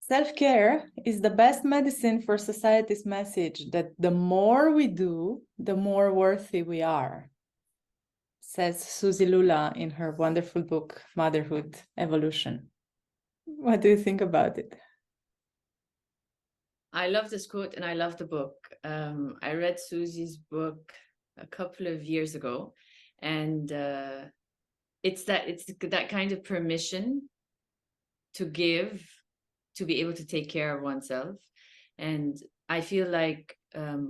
Self-care is the best medicine for society's message that the more we do, the more worthy we are, says Suzi Lula in her wonderful book, Motherhood Evolution. What do you think about it? I love this quote and I love the book. I read Suzi's book a couple of years ago, and it's that kind of permission to give, to be able to take care of oneself. And I feel like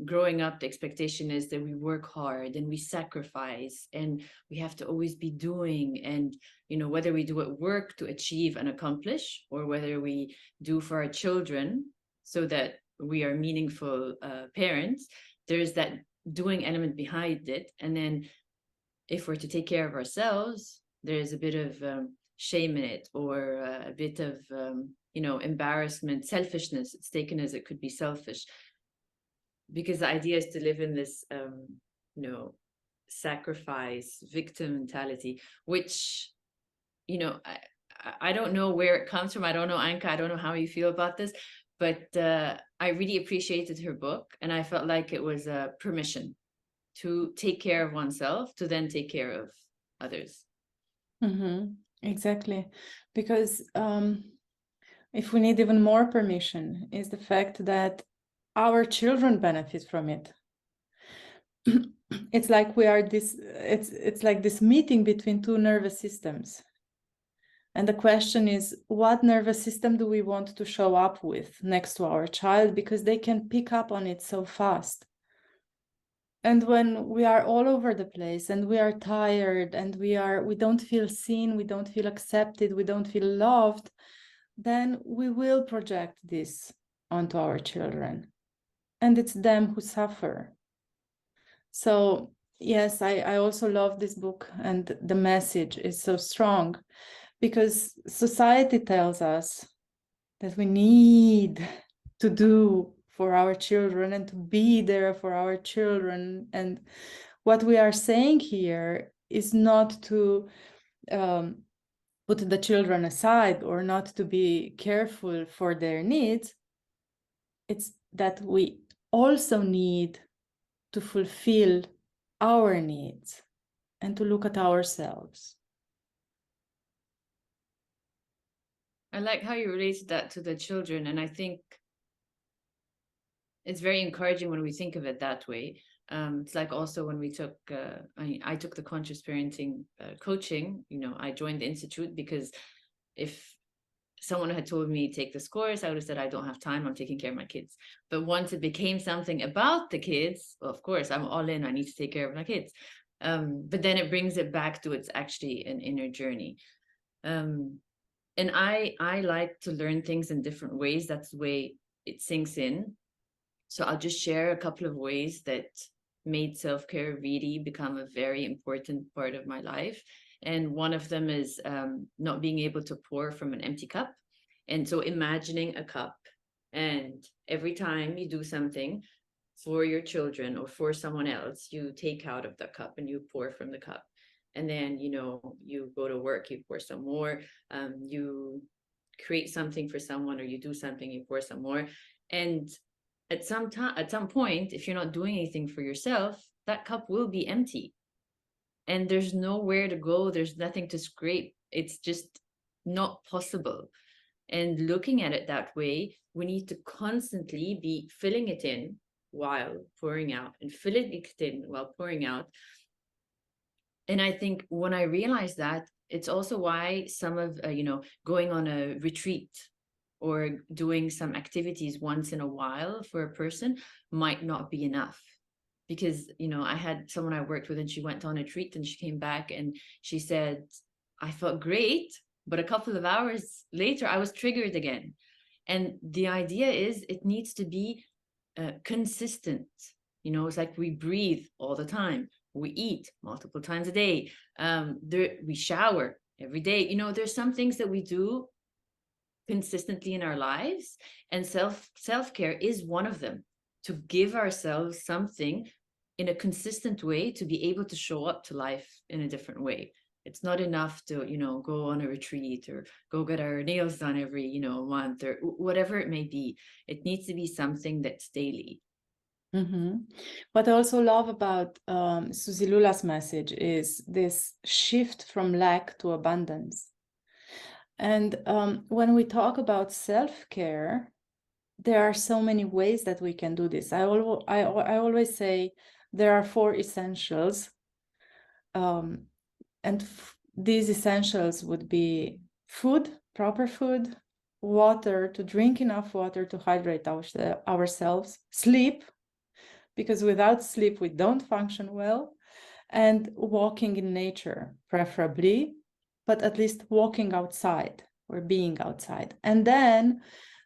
growing up, the expectation is that we work hard and we sacrifice and we have to always be doing. And, you know, whether we do it work to achieve and accomplish, or whether we do for our children so that we are meaningful parents, there's that doing element behind it. And then if we're to take care of ourselves, there's a bit of shame in it, or a bit of embarrassment, selfishness. It's taken as it could be selfish, because the idea is to live in this sacrifice victim mentality, which I don't know where it comes from. I don't know, Anca, I don't know how you feel about this, but I really appreciated her book, and I felt like it was a permission to take care of oneself, to then take care of others. Mm-hmm. Exactly, because if we need even more permission, is the fact that our children benefit from it. It's like we are this. It's like this meeting between two nervous systems, and the question is, what nervous system do we want to show up with next to our child, because they can pick up on it so fast. And when we are all over the place and we are tired and we don't feel seen, we don't feel accepted, we don't feel loved, then we will project this onto our children. And it's them who suffer. So yes, I also love this book, and the message is so strong, because society tells us that we need to do for our children and to be there for our children. And what we are saying here is not to put the children aside or not to be careful for their needs. It's that we also need to fulfill our needs and to look at ourselves. I like how you related that to the children, and I think it's very encouraging when we think of it that way. It's like also when we took, I took the conscious parenting coaching, I joined the Institute because if someone had told me take this course, I would have said, I don't have time, I'm taking care of my kids. But once it became something about the kids, well, of course, I'm all in, I need to take care of my kids. But then it brings it back to it's actually an inner journey. And I like to learn things in different ways. That's the way it sinks in. So I'll just share a couple of ways that made self-care really become a very important part of my life. And one of them is not being able to pour from an empty cup. And so imagining a cup, and every time you do something for your children or for someone else, you take out of the cup and you pour from the cup. And then, you go to work, you pour some more, you create something for someone, or you do something, you pour some more. And at some point, if you're not doing anything for yourself, that cup will be empty. And there's nowhere to go. There's nothing to scrape. It's just not possible. And looking at it that way, we need to constantly be filling it in while pouring out, and filling it in while pouring out. And I think when I realized that, it's also why some of, going on a retreat or doing some activities once in a while for a person might not be enough. Because, I had someone I worked with, and she went on a retreat and she came back and she said, I felt great, but a couple of hours later, I was triggered again. And the idea is it needs to be consistent. It's like we breathe all the time. We eat multiple times a day. We shower every day. There's some things that we do consistently in our lives, and self-care is one of them. To give ourselves something in a consistent way to be able to show up to life in a different way. It's not enough to, go on a retreat or go get our nails done every, month or whatever it may be. It needs to be something that's daily. What I also love about Suzi Lula's message is this shift from lack to abundance. And when we talk about self-care, there are so many ways that we can do this. I always say there are 4 essentials. And these essentials would be food, proper food, water, to drink enough water to hydrate ourselves, sleep, because without sleep we don't function well, and walking in nature, preferably, but at least walking outside or being outside. And then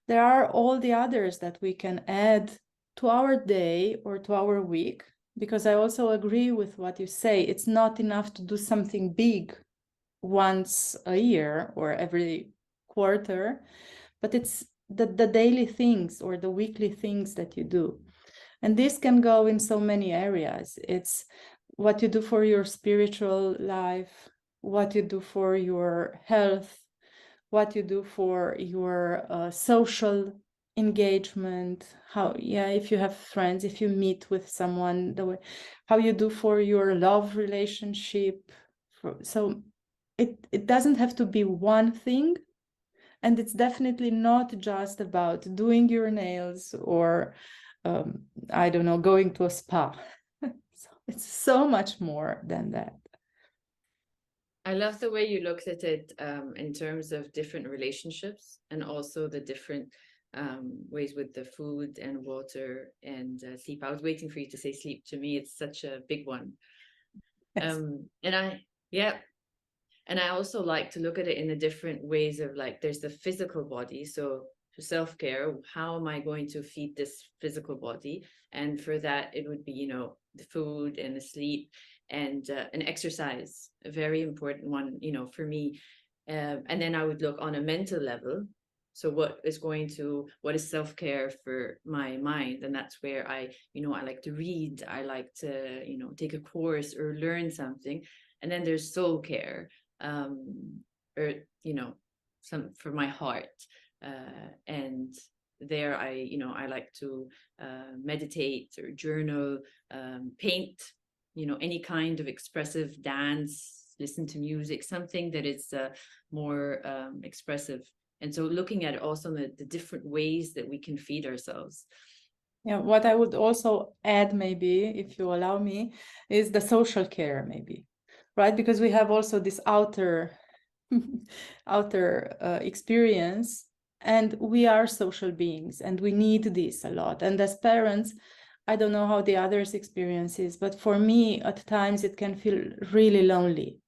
there are all the others that we can add to our day or to our week, because I also agree with what you say. It's not enough to do something big once a year or every quarter, but it's the daily things or the weekly things that you do. And this can go in so many areas. It's what you do for your spiritual life, what you do for your health, what you do for your social engagement, if you have friends, if you meet with someone, how you do for your love relationship. So it doesn't have to be one thing, and it's definitely not just about doing your nails or I don't know, going to a spa. So it's so much more than that. I love the way you looked at it in terms of different relationships and also the different ways with the food and water and sleep. I was waiting for you to say sleep. To me, it's such a big one. Yes. And I also like to look at it in the different ways of, like, there's the physical body. So for self-care, how am I going to feed this physical body? And for that, it would be, the food and the sleep and an exercise, a very important one, for me. And then I would look on a mental level. So what is self-care for my mind? And that's where I like to read. I like to, take a course or learn something. And then there's soul care, or, some for my heart. And there I like to meditate or journal, paint, any kind of expressive dance, listen to music, something that is more expressive. And so looking at also the different ways that we can feed ourselves. Yeah, what I would also add, maybe, if you allow me, is the social care, maybe, right? Because we have also this outer experience, and we are social beings, and we need this a lot. And as parents, I don't know how the others' experience is, but for me, at times it can feel really lonely,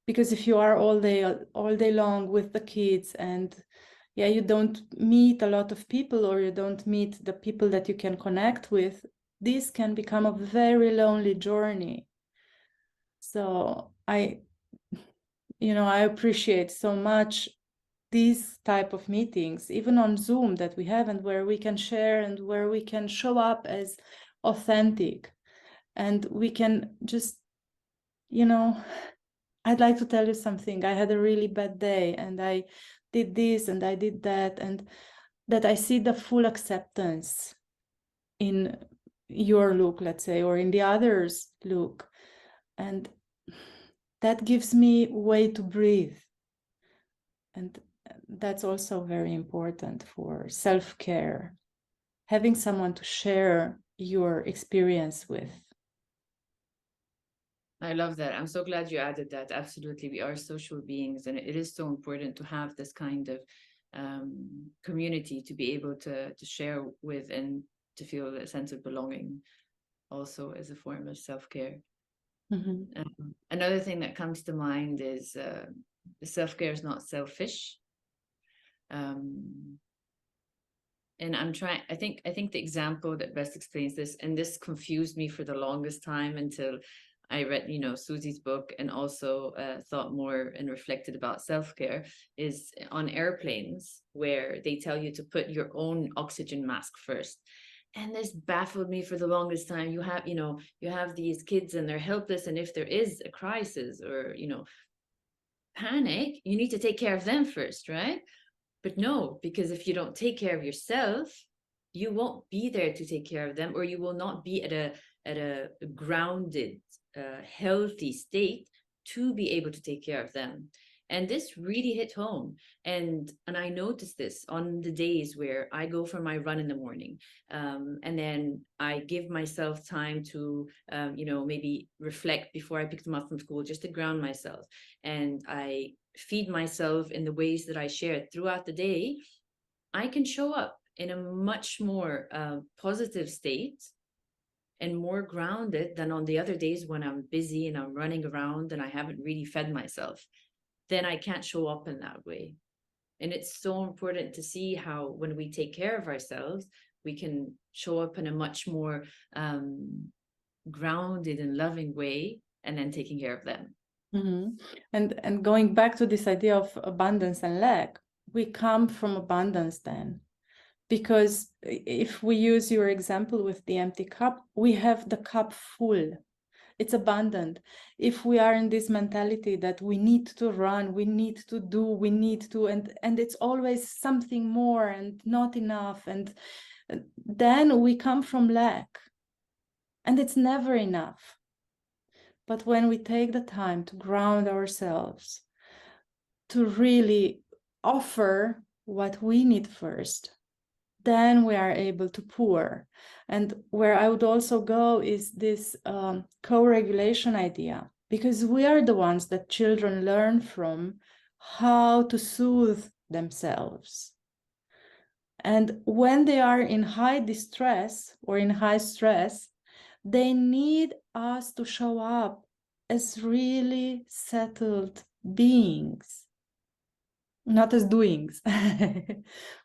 because if you are all day long with the kids, and you don't meet a lot of people, or you don't meet the people that you can connect with, this can become a very lonely journey. So I appreciate so much these type of meetings, even on Zoom, that we have, and where we can share and where we can show up as authentic, and we can just, I'd like to tell you something. I had a really bad day, and I did this and I did that, and that I see the full acceptance in your look, let's say, or in the other's look, and that gives me way to breathe. And that's also very important for self-care, having someone to share your experience with. I love that. I'm so glad you added that. Absolutely. We are social beings, and it is so important to have this kind of community to be able to share with and to feel a sense of belonging, also as a form of self-care. Another thing that comes to mind is self-care is not selfish. And I think the example that best explains this, and this confused me for the longest time until I read, Suzi's book, and also thought more and reflected about self-care, is on airplanes, where they tell you to put your own oxygen mask first. And this baffled me for the longest time. You have these kids and they're helpless. And if there is a crisis, or, panic, you need to take care of them first, right? But no, because if you don't take care of yourself, you won't be there to take care of them, or you will not be at a grounded, healthy state to be able to take care of them. And this really hit home. And I noticed this on the days where I go for my run in the morning. And then I give myself time to, maybe reflect before I pick them up from school, just to ground myself. And I feed myself in the ways that I share throughout the day. I can show up in a much more positive state and more grounded than on the other days when I'm busy and I'm running around and I haven't really fed myself. Then I can't show up in that way. And it's so important to see how when we take care of ourselves, we can show up in a much more grounded and loving way, and then taking care of them. Mm-hmm. And going back to this idea of abundance and lack, we come from abundance then. Because if we use your example with the empty cup, we have the cup full. It's abundant. If we are in this mentality that we need to run, we need to do, we need to, and it's always something more and not enough, and then we come from lack. And it's never enough. But when we take the time to ground ourselves, to really offer what we need first, then we are able to pour. And where I would also go is this co-regulation idea, because we are the ones that children learn from how to soothe themselves. And when they are in high distress or in high stress, they need us to show up as really settled beings. Not as doings,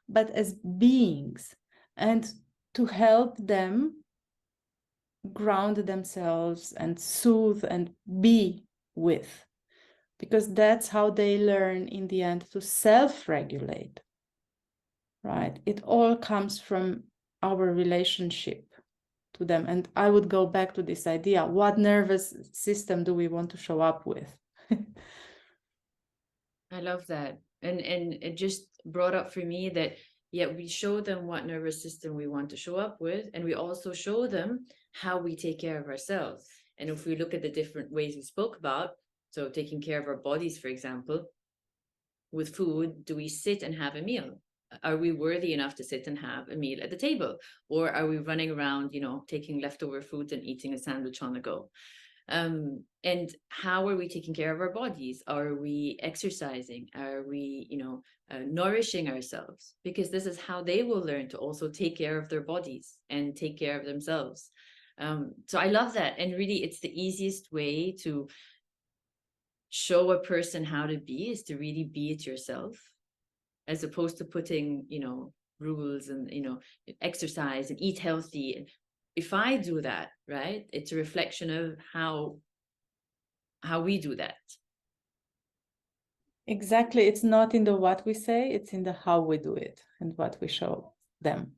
but as beings, and to help them ground themselves and soothe and be with, because that's how they learn in the end to self-regulate, right? It all comes from our relationship to them. And I would go back to this idea, what nervous system do we want to show up with? I love that. And it just brought up for me that, yeah, we show them what nervous system we want to show up with, and we also show them how we take care of ourselves. And if we look at the different ways we spoke about, so taking care of our bodies, for example, with food, do we sit and have a meal? Are we worthy enough to sit and have a meal at the table? Or are we running around, taking leftover food and eating a sandwich on the go? And how are we taking care of our bodies? Are we exercising? Are we, nourishing ourselves? Because this is how they will learn to also take care of their bodies and take care of themselves. So I love that. And really, it's the easiest way to show a person how to be is to really be it yourself, as opposed to putting, rules and, exercise and eat healthy. If I do that, right, it's a reflection of how we do that. Exactly. It's not in the what we say, it's in the how we do it and what we show them.